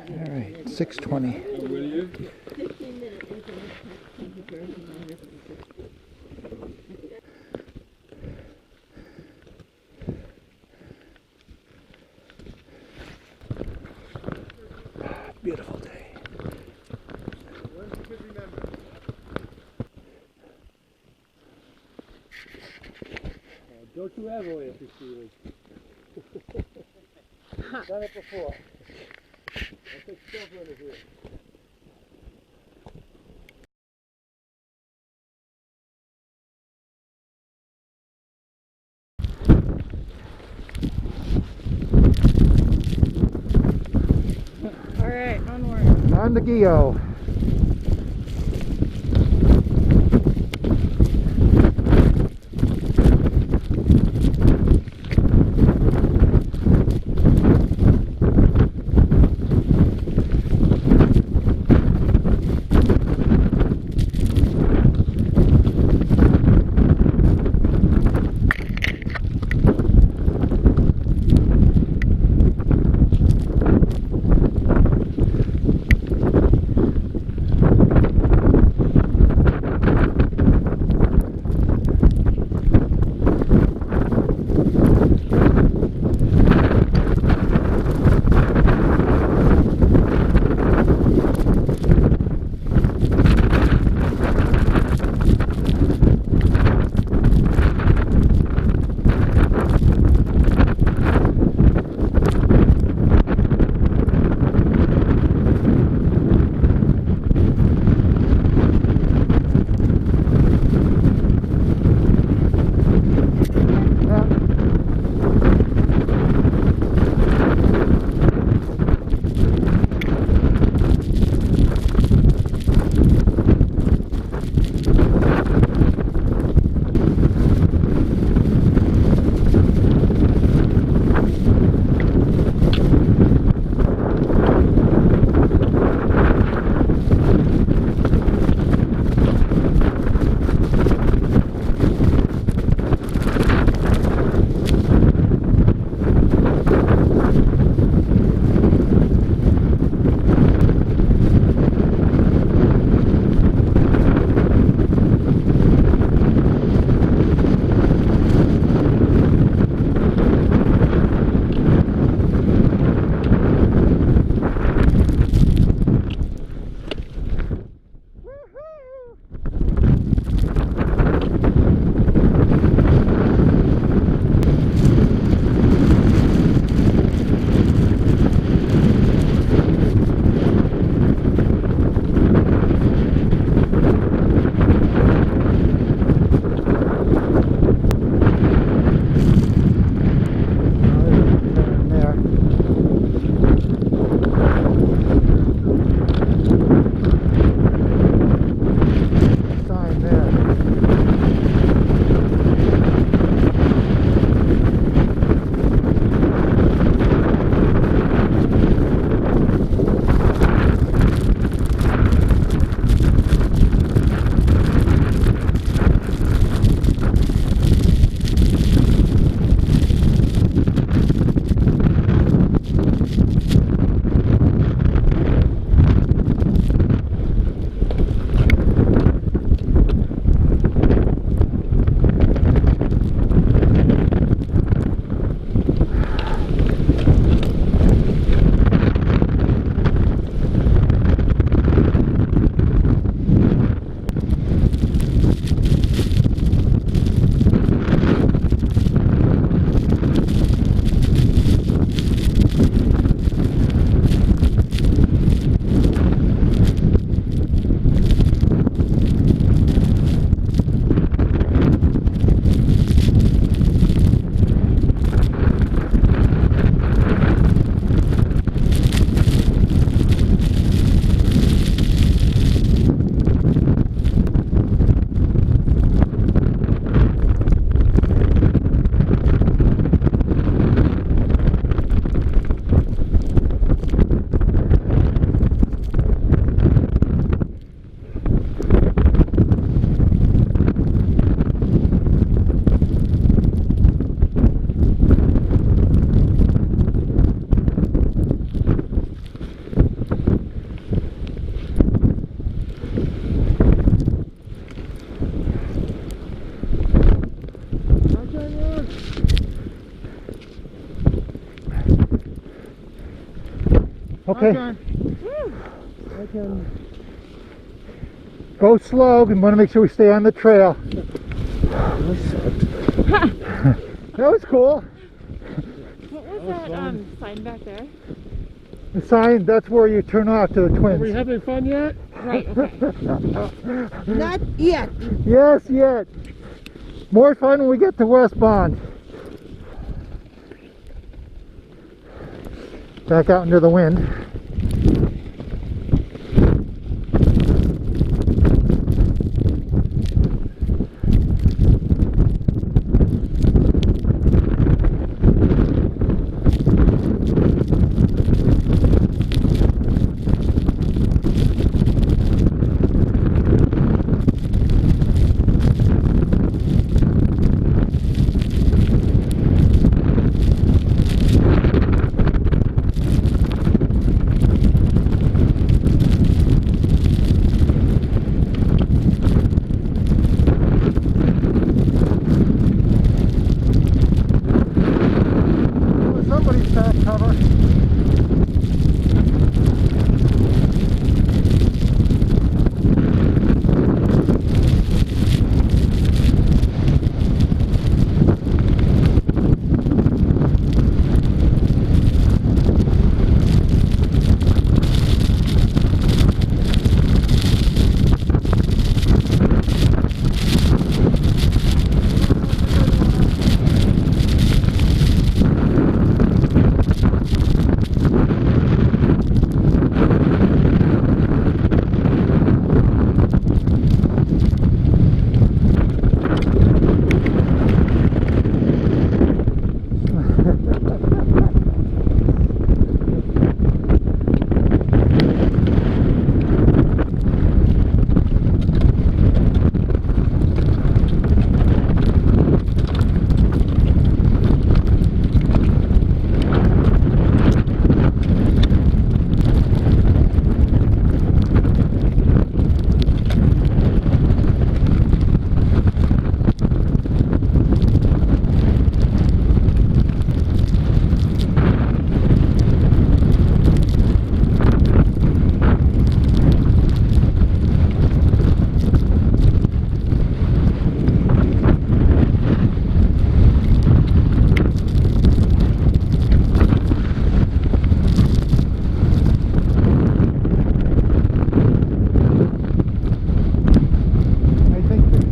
All right, 6:20. Will you? Beautiful day. Don't you ever wear 50 Done it before. I think silver is here. All right, onward. On the Gio. Okay. I can. Go slow. We want to make sure we stay on the trail. That was cool. What was that sign back there? The sign, that's where you turn off to the Are Twins. we having fun yet? Right, okay. Not yet. Yes, yet. More fun when we get to West Bond. Back out into the wind. Somebody's back cover.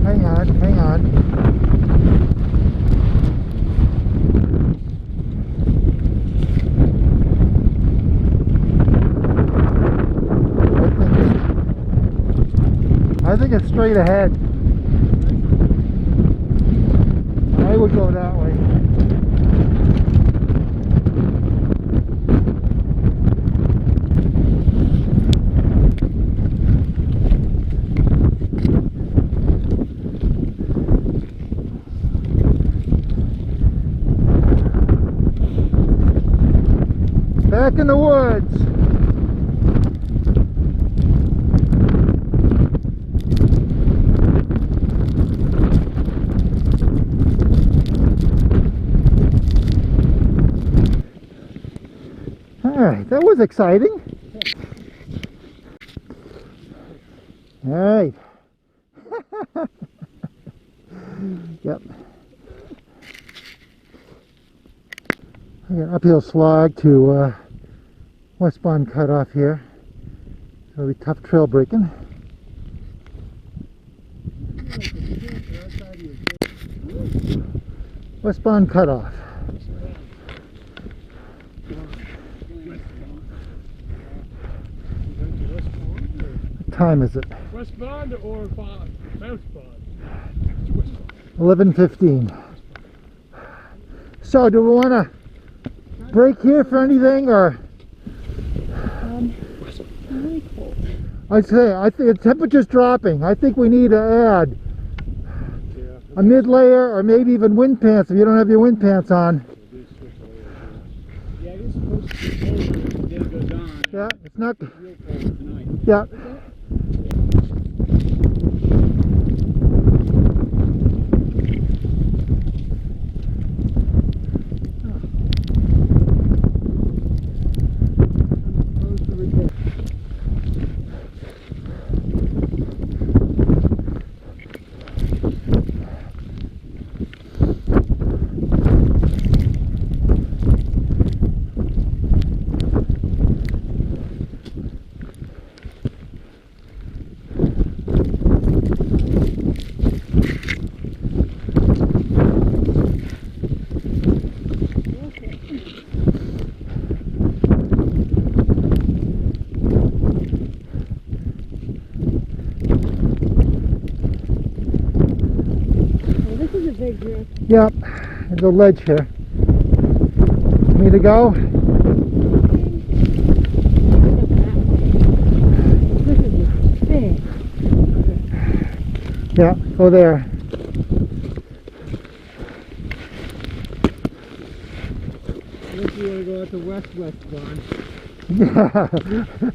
Hang on. I think it's straight ahead. I would go that way. Back in the woods. Alright, that was exciting. Alright. Yep. I got an uphill slog to westbound cutoff here. It'll be tough trail breaking. Westbound cutoff. What time is it? Westbound or southbound? 11:15. So, do we want to break here for anything, or? Really cold. I'd say, I think the temperature's dropping. I think we need to add a mid layer or maybe even wind pants if you don't have your wind pants on. Yeah, it is supposed to be cold, then it goes on. Yeah, it's not. Real cold tonight. Yeah. Yep, there's a ledge here. Me to go? This is big. Yeah, go there. Unless you want to go out to West Bond. Yeah.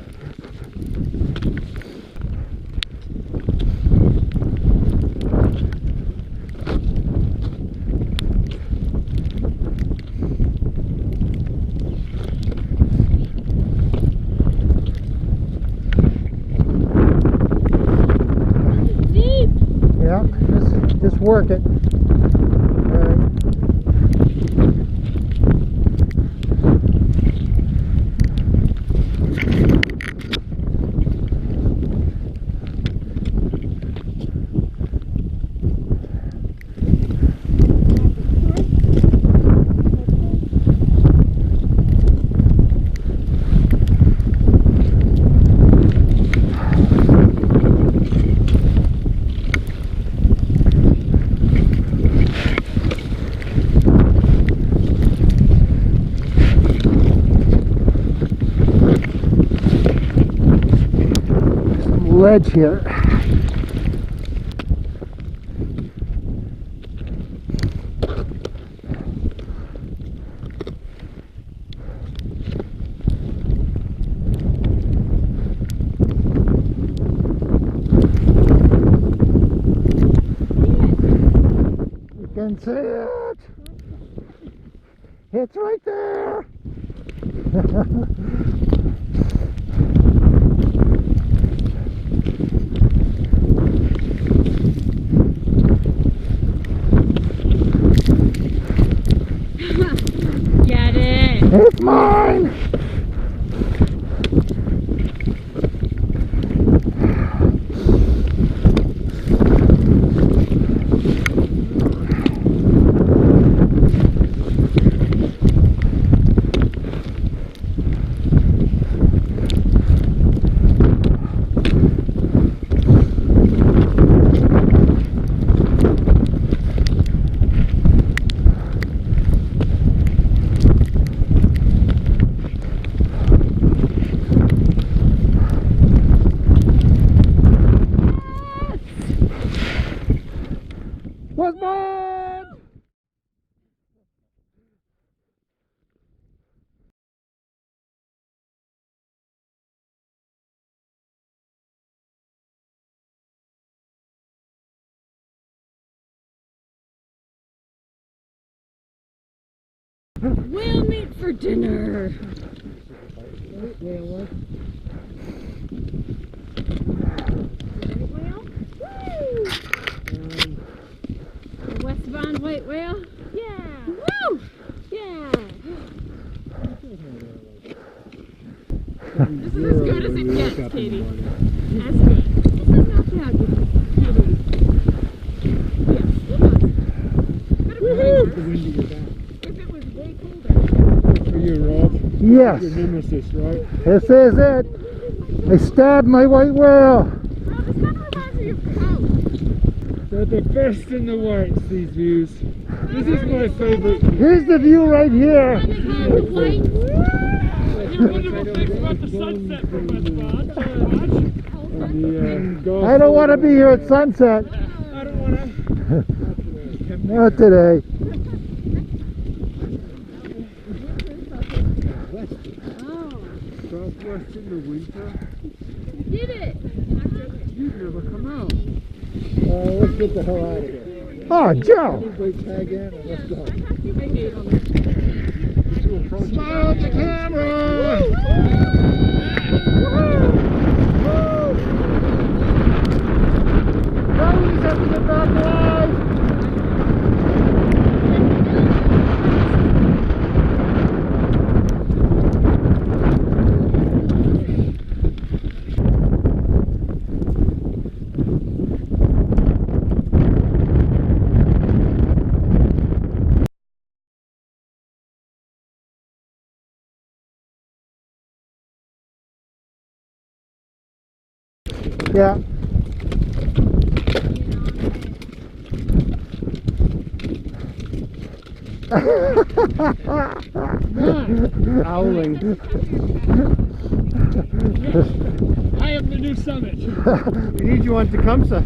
Deep. Yeah, just work it. All right. Ledge here. You can see it. It's right there. Get it. It's mine. Was mine. We'll meet for dinner. The West Bond white whale? Yeah. Woo! Yeah. This is as good as it gets, Katie. That's good. This is not bad, Katie. Yes, it was. Could have been The worse wind at your back. if it was way colder. For you, Rolf. Yes, Your nemesis, right? this is it. I stabbed my white whale. Well, this kind of reminds me of cow. They're the best in the whites, these views. This is my favorite. Here's the view right here. And it had the white. Wonderful things about the sunset from West Bond. I don't want to be here at sunset. I don't want to. Not today. Oh, Southwest in the winter. you did it. You'd never come out. Let's get the hell out of here. Oh, Joe. Everybody tag in and let's go. Smile at the camera. Now we just have to get back alive. Yeah. Howling. I am the new summit. We need you on Tecumseh.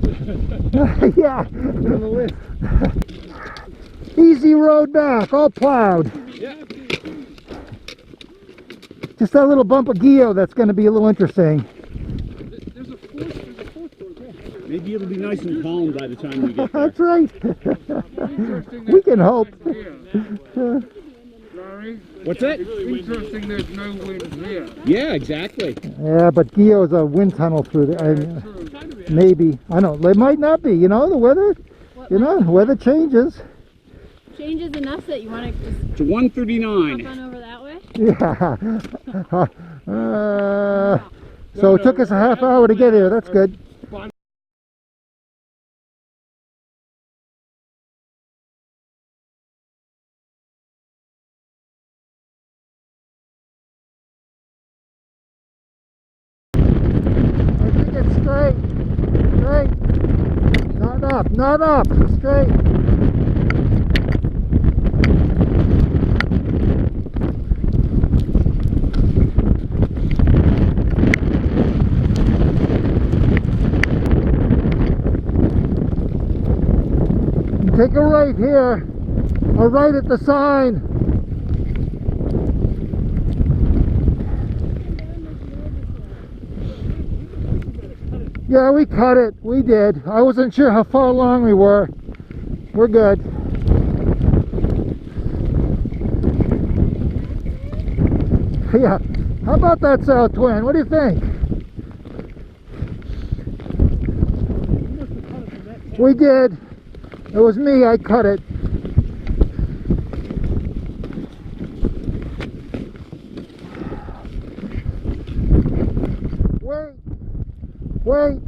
Yeah. Put on the list. Easy road back, all plowed. Yeah. Just that little bump of Geo that's going to be a little interesting. There's a fourth door there. Maybe it'll be nice and calm by the time we get there. That's right. Interesting We can hope. Larry, What's that? interesting there's no wind here. Yeah, exactly. Yeah, but Geo's a wind tunnel through there. Maybe. I don't. They might not be. You know, the weather. You know, the weather changes. Changes enough that you want to just It's 1:39. run over that way? Yeah. So it took us a half hour to get here. That's good. I think it's straight. Straight. Not up. Not up. Straight. Take a right here, a right at the sign. Yeah, we cut it. We did. I wasn't sure how far along we were. We're good. Yeah. How about that South Twin? What do you think? We did. It was me, I cut it. Wait. Wait.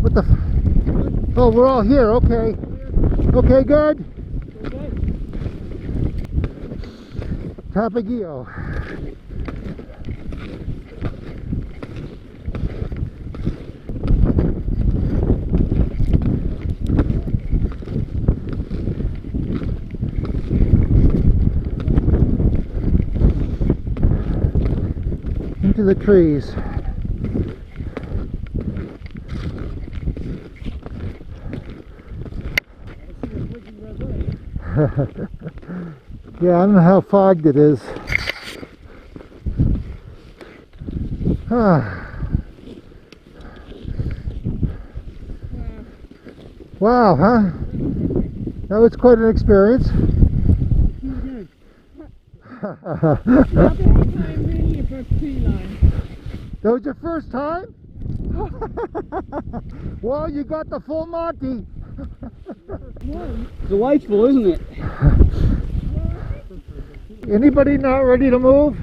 What the oh, we're all here, okay. Okay, good. Tapagio. Into the trees. Yeah, I don't know how fogged it is. Wow, huh? That was quite an experience. That was your first time? Well, you got the full Monty. Delightful, isn't it? Anybody not ready to move?